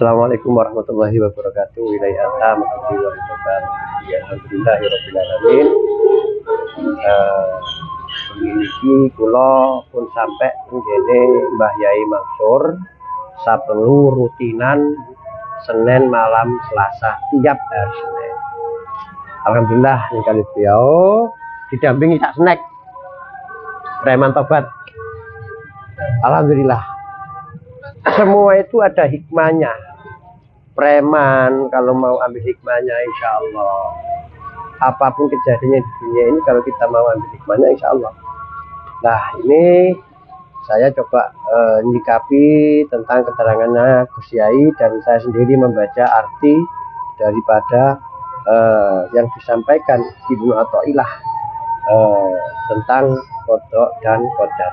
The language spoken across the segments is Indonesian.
Assalamualaikum warahmatullahi wabarakatuh. Alhamdulillahirobbilalamin. Memiliki kula pun sampai menjadi Mbah Yai Mansur sabelu rutinan Senin malam Selasa tiap hari Senin. Alhamdulillah nih kali beliau didampingi tak snack preman tobat. Alhamdulillah semua itu ada hikmahnya. Preman kalau mau ambil hikmahnya, insya Allah apapun kejadiannya di dunia ini, kalau kita mau ambil hikmahnya, insya Allah. Nah, ini saya coba nyikapi tentang keterangannya Gus Yai, dan saya sendiri membaca arti daripada yang disampaikan Ibnu Athaillah tentang kodok dan qadar.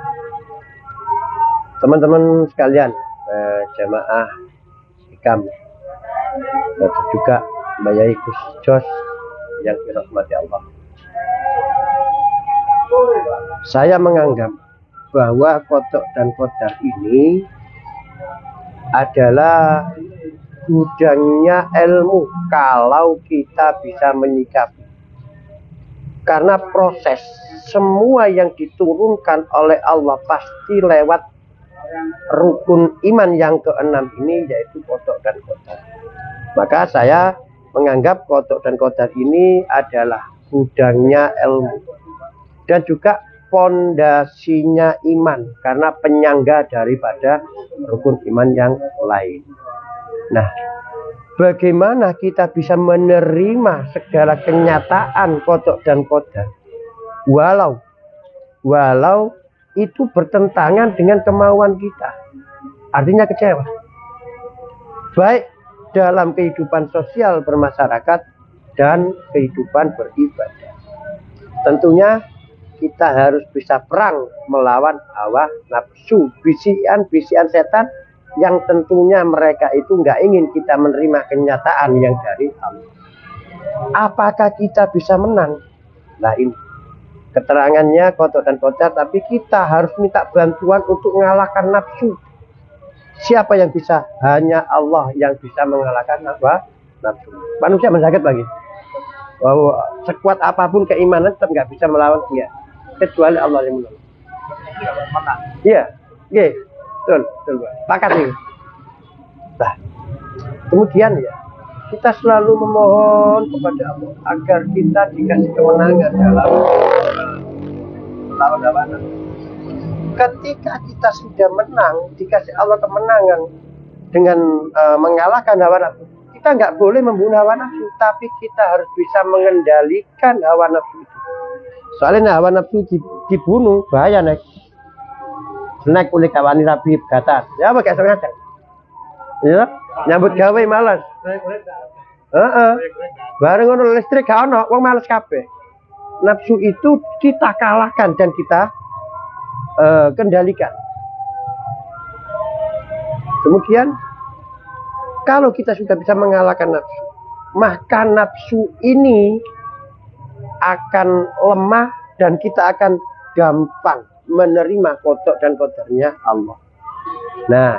Teman-teman sekalian, jamaah Hikam, dan juga Mbak Yai Gus Jos yang dirahmati Allah. Saya menganggap bahwa kodok dan qadar ini adalah gudangnya ilmu kalau kita bisa menyikapi. Karena proses semua yang diturunkan oleh Allah pasti lewat rukun iman yang keenam ini, yaitu kodok dan qadar. Maka saya menganggap kodok dan qadar ini adalah gudangnya ilmu dan juga pondasinya iman, karena penyangga daripada rukun iman yang lain. Nah, bagaimana kita bisa menerima segala kenyataan kodok dan qadar walau itu bertentangan dengan kemauan kita, artinya kecewa, baik dalam kehidupan sosial bermasyarakat dan kehidupan beribadah. Tentunya kita harus bisa perang melawan hawa nafsu, bisikan-bisikan setan yang tentunya mereka itu nggak ingin kita menerima kenyataan yang dari Allah. Apakah kita bisa menang? Nah, ini keterangannya kodok dan qadar, tapi kita harus minta bantuan untuk mengalahkan nafsu. Siapa yang bisa? Hanya Allah yang bisa mengalahkan nafsu. Manusia sakit lagi. Bahwa sekuat apapun keimanan tetap nggak bisa melawan dia, kecuali Allah yang menolong. Iya, betul. Pakat nih. Nah, kemudian ya, kita selalu memohon kepada Allah agar kita dikasih kemenangan dalam lawan hawa nafsu. Ketika kita sudah menang, dikasih Allah kemenangan dengan mengalahkan hawa nafsu, kita nggak boleh membunuh hawa nafsu, tapi kita harus bisa mengendalikan hawa nafsu itu. Soalnya hawa nafsu dibunuh bahaya, nek. Snack oleh kawan Nabi kata, ya pakai sengaja. Ya, nyambut gawe malas. Bareng ngono listrik gak ono, wong males kabeh. Nafsu itu kita kalahkan dan kita kendalikan. Kemudian kalau kita sudah bisa mengalahkan nafsu, maka nafsu ini akan lemah dan kita akan gampang menerima kodok dan qadarnya Allah. Nah,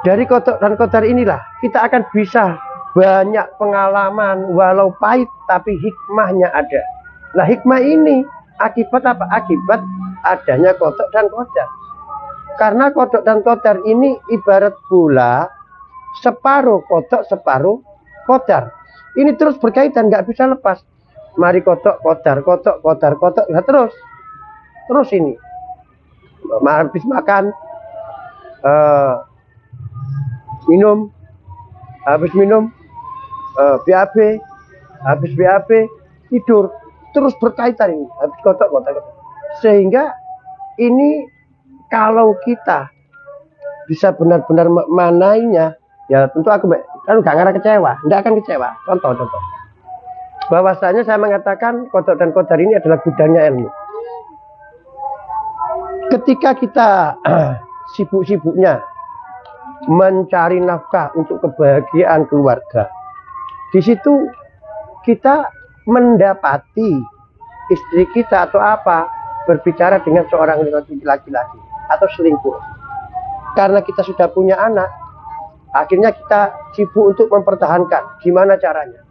dari kodok dan qadar inilah kita akan bisa banyak pengalaman, walau pahit tapi hikmahnya ada. Nah, hikmah ini akibat apa? Akibat adanya kodok dan qadar. Karena kodok dan qadar ini ibarat bola, separuh kodok, separuh qadar. Ini terus berkaitan, nggak bisa lepas. Mari kodok, qadar, nah, terus ini. Habis makan, minum, habis minum, BAB, habis BAB, tidur, terus berkaitan ini, habis kodok. Sehingga ini kalau kita bisa benar-benar memanainya, ya tentu aku kan nggak ngarah kecewa, nggak akan kecewa. Contoh, bahwasanya saya mengatakan kodok dan qadar ini adalah gudangnya ilmu. Ketika kita sibuk-sibuknya mencari nafkah untuk kebahagiaan keluarga, di situ kita mendapati istri kita atau apa berbicara dengan seorang laki-laki atau selingkuh. Karena kita sudah punya anak, Akhirnya kita sibuk untuk mempertahankan. Gimana caranya?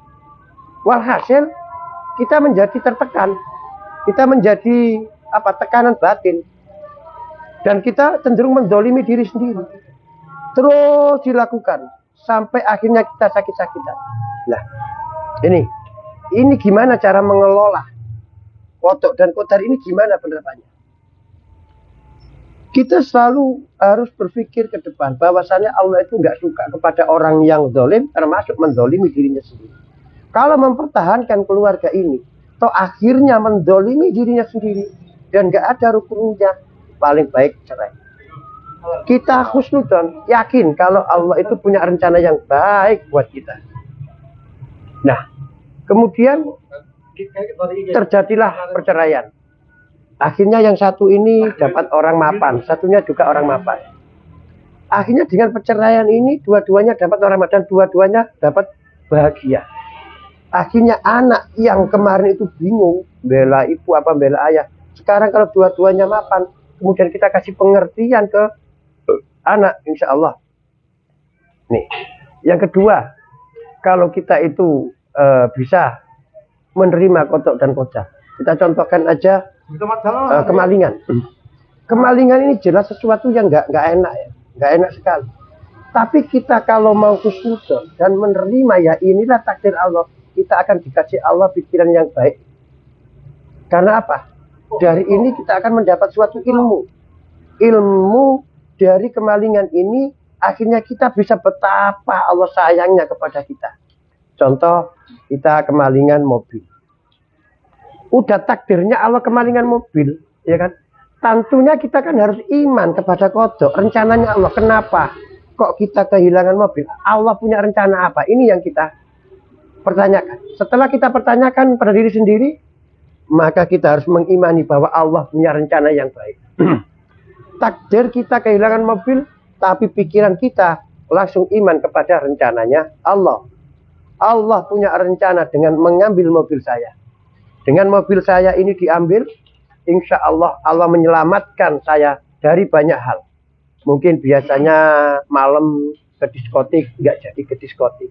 Walhasil kita menjadi tertekan. Kita menjadi tekanan batin. Dan kita cenderung mendolimi diri sendiri. Terus dilakukan. Sampai akhirnya kita sakit-sakitan. Nah, ini gimana cara mengelola kodok dan qadar ini, gimana penerapannya? Kita selalu harus berpikir ke depan bahwasannya Allah itu nggak suka kepada orang yang zalim, termasuk mendolimi dirinya sendiri. Kalau mempertahankan keluarga ini, toh akhirnya mendolimi dirinya sendiri dan nggak ada rukunnya, paling baik cerai. Kita husnudon, yakin kalau Allah itu punya rencana yang baik buat kita. Nah, kemudian terjadilah perceraian. Akhirnya yang satu ini dapat orang mapan, satunya juga orang mapan. Akhirnya dengan perceraian ini dua-duanya dapat orang mapan dan dua-duanya dapat bahagia. Akhirnya anak yang kemarin itu bingung bela ibu apa bela ayah. Sekarang kalau dua-duanya mapan, kemudian kita kasih pengertian ke anak, insya Allah. Nih, yang kedua, kalau kita itu bisa menerima qadar dan qadar. Kita contohkan aja kemalingan. Kemalingan ini jelas sesuatu yang nggak enak ya, nggak enak sekali. Tapi kita kalau mau husnuzon dan menerima, ya inilah takdir Allah, kita akan dikasih Allah pikiran yang baik. Karena apa? Dari ini kita akan mendapat suatu ilmu. Ilmu dari kemalingan ini akhirnya kita bisa betapa Allah sayangnya kepada kita. Contoh, kita kemalingan mobil. Udah takdirnya Allah kemalingan mobil, ya kan? Tentunya kita kan harus iman kepada qadar, rencananya Allah. Kenapa kok kita kehilangan mobil? Allah punya rencana apa? Ini yang kita pertanyakan. Setelah kita pertanyakan pada diri sendiri, maka kita harus mengimani bahwa Allah punya rencana yang baik. Takdir kita kehilangan mobil, tapi pikiran kita langsung iman kepada rencananya Allah. Allah punya rencana dengan mengambil mobil saya. Dengan mobil saya ini diambil, insya Allah Allah menyelamatkan saya dari banyak hal. Mungkin biasanya malam ke diskotik, nggak jadi ke diskotik.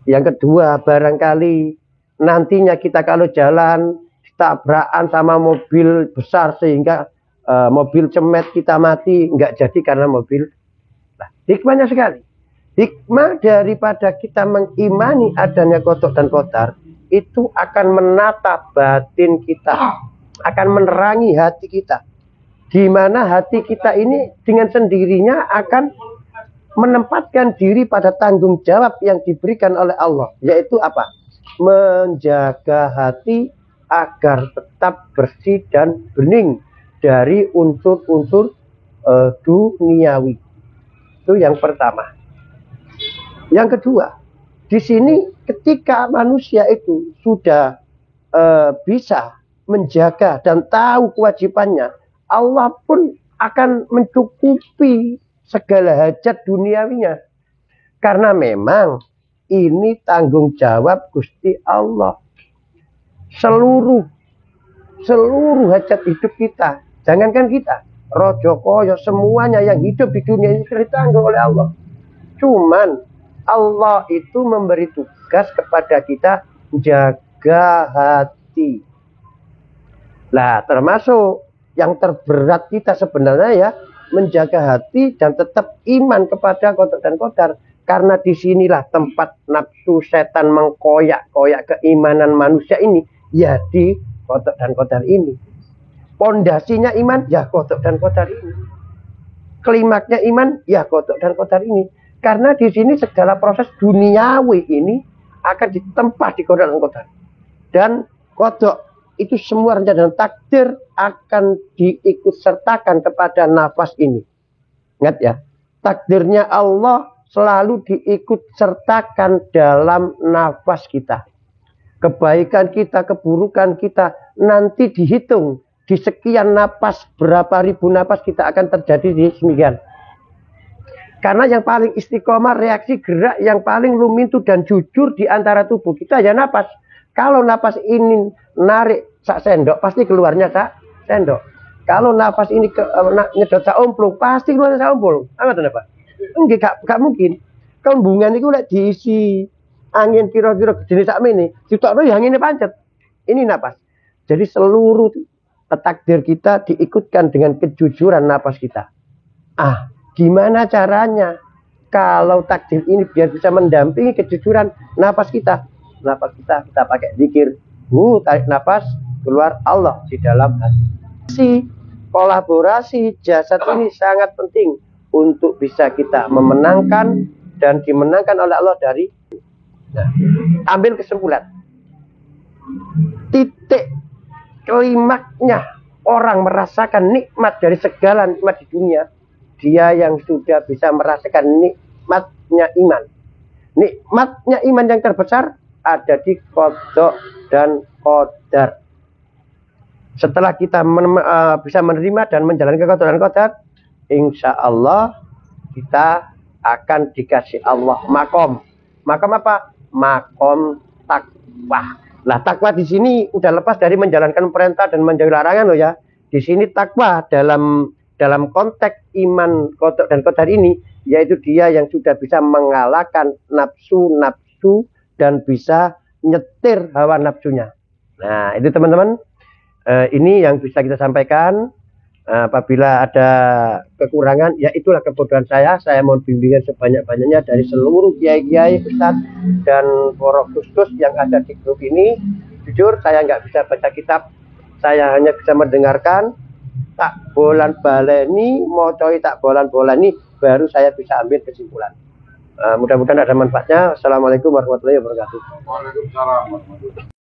Yang kedua, barangkali nantinya kita kalau jalan tabrakan sama mobil besar sehingga mobil cemet kita mati, nggak jadi karena mobil. Nah, hikmahnya sekali. Hikmah daripada kita mengimani adanya qadar dan qadar, itu akan menata batin kita, akan menerangi hati kita. Di mana hati kita ini dengan sendirinya akan menempatkan diri pada tanggung jawab yang diberikan oleh Allah. Yaitu apa? Menjaga hati agar tetap bersih dan bening dari unsur-unsur duniawi. Itu yang pertama. Yang kedua, di sini ketika manusia itu sudah bisa menjaga dan tahu kewajibannya, Allah pun akan mencukupi segala hajat duniawinya. Karena memang ini tanggung jawab Gusti Allah. Seluruh hajat hidup kita, jangankan kita, rojo koyo, semuanya yang hidup di dunia ini ditanggung oleh Allah. Cuman Allah itu memberi tugas kepada kita jaga hati. Nah, termasuk yang terberat kita sebenarnya ya, menjaga hati dan tetap iman kepada qadar dan qadar. Karena disinilah tempat nafsu setan mengkoyak-koyak keimanan manusia ini, ya di qadar dan qadar ini. Pondasinya iman, ya qadar dan qadar ini. Klimaknya iman, ya qadar dan qadar ini. Karena di sini segala proses duniawi ini akan ditempa di qadar dan qadar. Dan qadar itu semua rencana dan takdir akan diikut sertakan kepada nafas ini. Ingat ya, takdirnya Allah selalu diikut sertakan dalam nafas kita. Kebaikan kita, keburukan kita nanti dihitung di sekian napas, berapa ribu napas kita akan terjadi di semikian. Karena yang paling istiqomah, reaksi gerak yang paling lumintu dan jujur di antara tubuh kita ya napas. Kalau napas ini narik sak sendok, pasti keluarnya sak sendok. Kalau napas ini nyedot sak omplung, pasti keluarnya sak omplung. Apa tuh Pak? Enggak mungkin. kembungan itu lek diisi angin kira-kira jenis sakmene, ditokno ya angine pancet. Ini napas. Jadi seluruh takdir kita diikutkan dengan kejujuran napas kita. Gimana caranya? Kalau takdir ini biar bisa mendampingi kejujuran napas kita. Napas kita pakai zikir. Tarik napas, keluar Allah di dalam hati. Kolaborasi jasad ini sangat penting untuk bisa kita memenangkan dan dimenangkan oleh Allah dari. Nah, ambil kesimpulan. Titik klimaknya orang merasakan nikmat dari segala nikmat di dunia, dia yang sudah bisa merasakan nikmatnya iman. Nikmatnya iman yang terbesar ada di qada dan qadar. Setelah kita bisa menerima dan menjalankan qada dan qadar, insya Allah kita akan dikasih Allah makom. Makom apa? Makom takwa. Nah, takwa di sini udah lepas dari menjalankan perintah dan menjauhi larangan loh ya. Di sini takwa dalam konteks iman qada dan qadar ini, yaitu dia yang sudah bisa mengalahkan nafsu dan bisa nyetir hawa nafsunya. Nah, itu teman-teman. Ini yang bisa kita sampaikan. Apabila ada kekurangan, ya itulah kebodohan saya. Saya mohon bimbingan sebanyak-banyaknya dari seluruh kiai-kiai, ustadz, dan para kustus yang ada di grup ini. Jujur, saya nggak bisa baca kitab. Saya hanya bisa mendengarkan. Tak bolan baleni, mocoi tak bolan baleni, baru saya bisa ambil kesimpulan. Mudah-mudahan ada manfaatnya. Assalamualaikum warahmatullahi wabarakatuh. Waalaikumsalam warahmatullahi wabarakatuh.